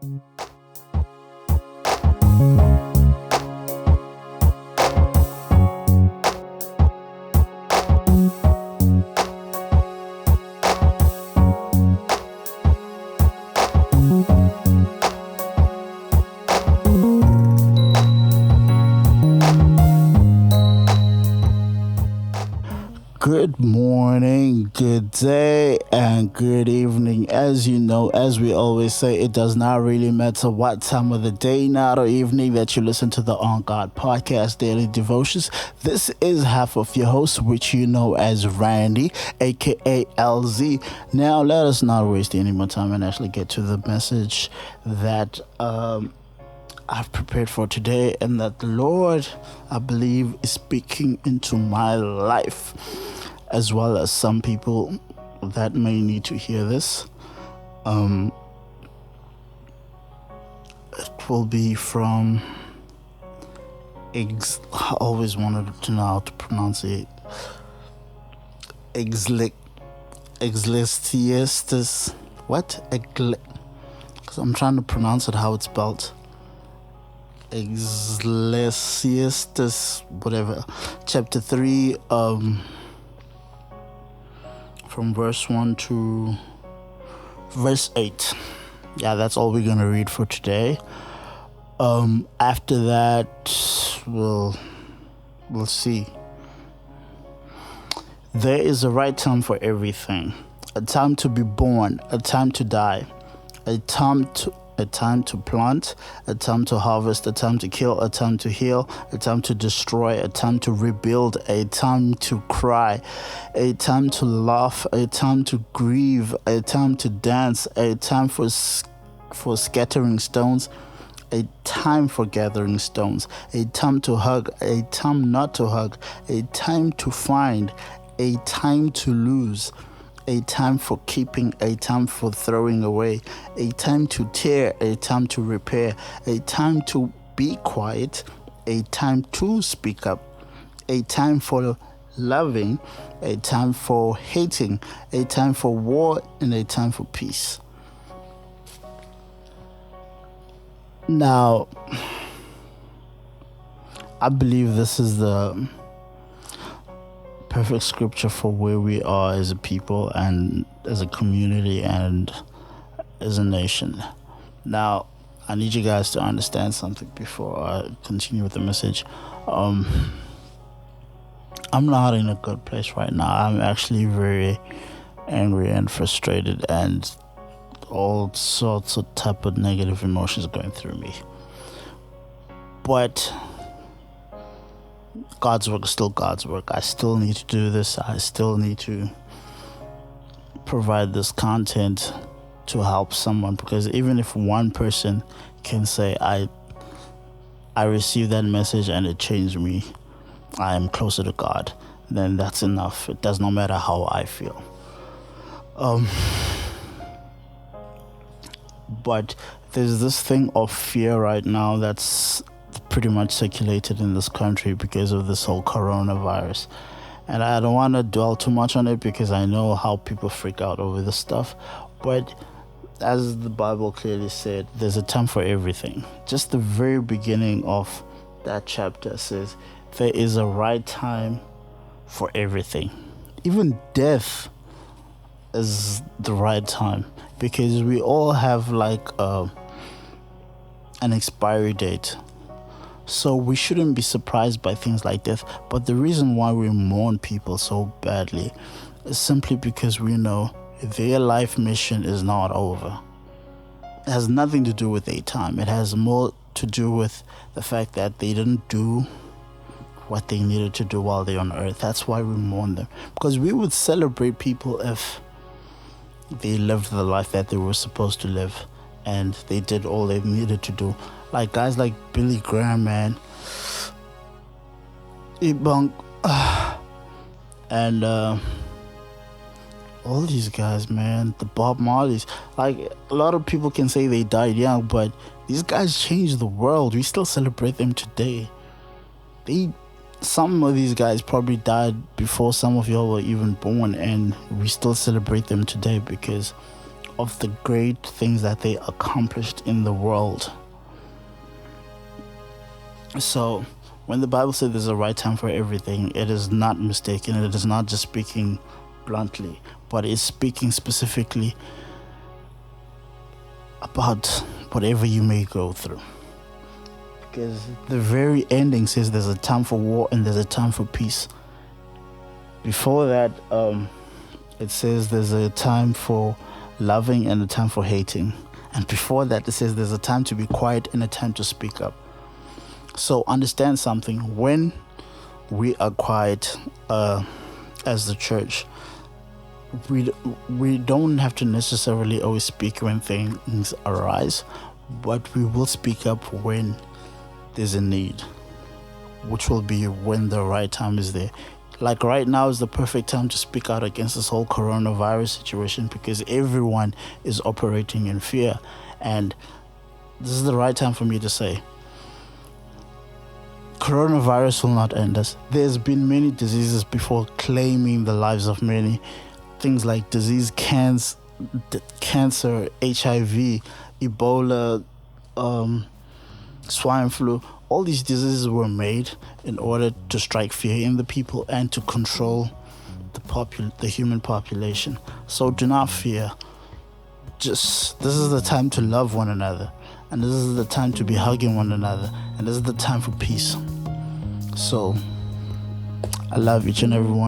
Good morning, good day, and good evening. As you know, as we always say, it does not really matter what time of the day, night, or evening that you listen to the On God Podcast Daily Devotions. This is half of your host, which you know as Randy, aka LZ. Now, let us not waste any more time and actually get to the message that I've prepared for today, and that the Lord, I believe, is speaking into my life, as well as some people that may need to hear this. It will be from I always wanted to know how to pronounce it. Ecclesiastes. What? Because I'm trying to pronounce it how it's spelled. Ecclesiastes, whatever, chapter 3, from verse 1 to verse 8. Yeah, that's all we're gonna read for today. After that, we'll see. There is a right time for everything. A time to be born, a time to die, a time to plant, a time to harvest, a time to kill, a time to heal, a time to destroy, a time to rebuild, a time to cry, a time to laugh, a time to grieve, a time to dance, a time for scattering stones, a time for gathering stones, a time to hug, a time not to hug, a time to find, a time to lose, a time for keeping, a time for throwing away, a time to tear, a time to repair, a time to be quiet, a time to speak up, a time for loving, a time for hating, a time for war, and a time for peace. Now, I believe this is the perfect scripture for where we are as a people and as a community and as a nation. Now, I need you guys to understand something before I continue with the message. I'm not in a good place right now. I'm actually very angry and frustrated, and all sorts of type of negative emotions going through me. But God's work is still God's work. I still need to do this. I still need to provide this content to help someone, because even if one person can say, I received that message and it changed me, I am closer to God, then that's enough. It does not matter how I feel. But there's this thing of fear right now that's pretty much circulated in this country because of this whole coronavirus. And I don't want to dwell too much on it because I know how people freak out over this stuff. But as the Bible clearly said, there's a time for everything. Just the very beginning of that chapter says there is a right time for everything. Even death is the right time, because we all have like an expiry date. So we shouldn't be surprised by things like death. But the reason why we mourn people so badly is simply because we know their life mission is not over. It has nothing to do with a time. It has more to do with the fact that they didn't do what they needed to do while they're on earth. That's why we mourn them. Because we would celebrate people if they lived the life that they were supposed to live and they did all they needed to do. Like guys like Billy Graham, man, Ebunk, and all these guys, man, the Bob Marleys. Like, a lot of people can say they died young, but these guys changed the world. We still celebrate them today. Some of these guys probably died before some of y'all were even born, and we still celebrate them today because of the great things that they accomplished in the world. So when the Bible says there's a right time for everything, it is not mistaken. It is not just speaking bluntly, but it's speaking specifically about whatever you may go through. Because the very ending says there's a time for war and there's a time for peace. Before that, it says there's a time for loving and a time for hating. And before that, it says there's a time to be quiet and a time to speak up. So understand something. When we are quiet as the church, we don't have to necessarily always speak when things arise, but we will speak up when there's a need, which will be when the right time is there. Like right now is the perfect time to speak out against this whole coronavirus situation, because everyone is operating in fear. And this is the right time for me to say, coronavirus will not end us. There's been many diseases before claiming the lives of many. Things like cancer, HIV, Ebola, swine flu. All these diseases were made in order to strike fear in the people and to control the human population. So do not fear. This is the time to love one another, and this is the time to be hugging one another, and this is the time for peace. So I love each and every one.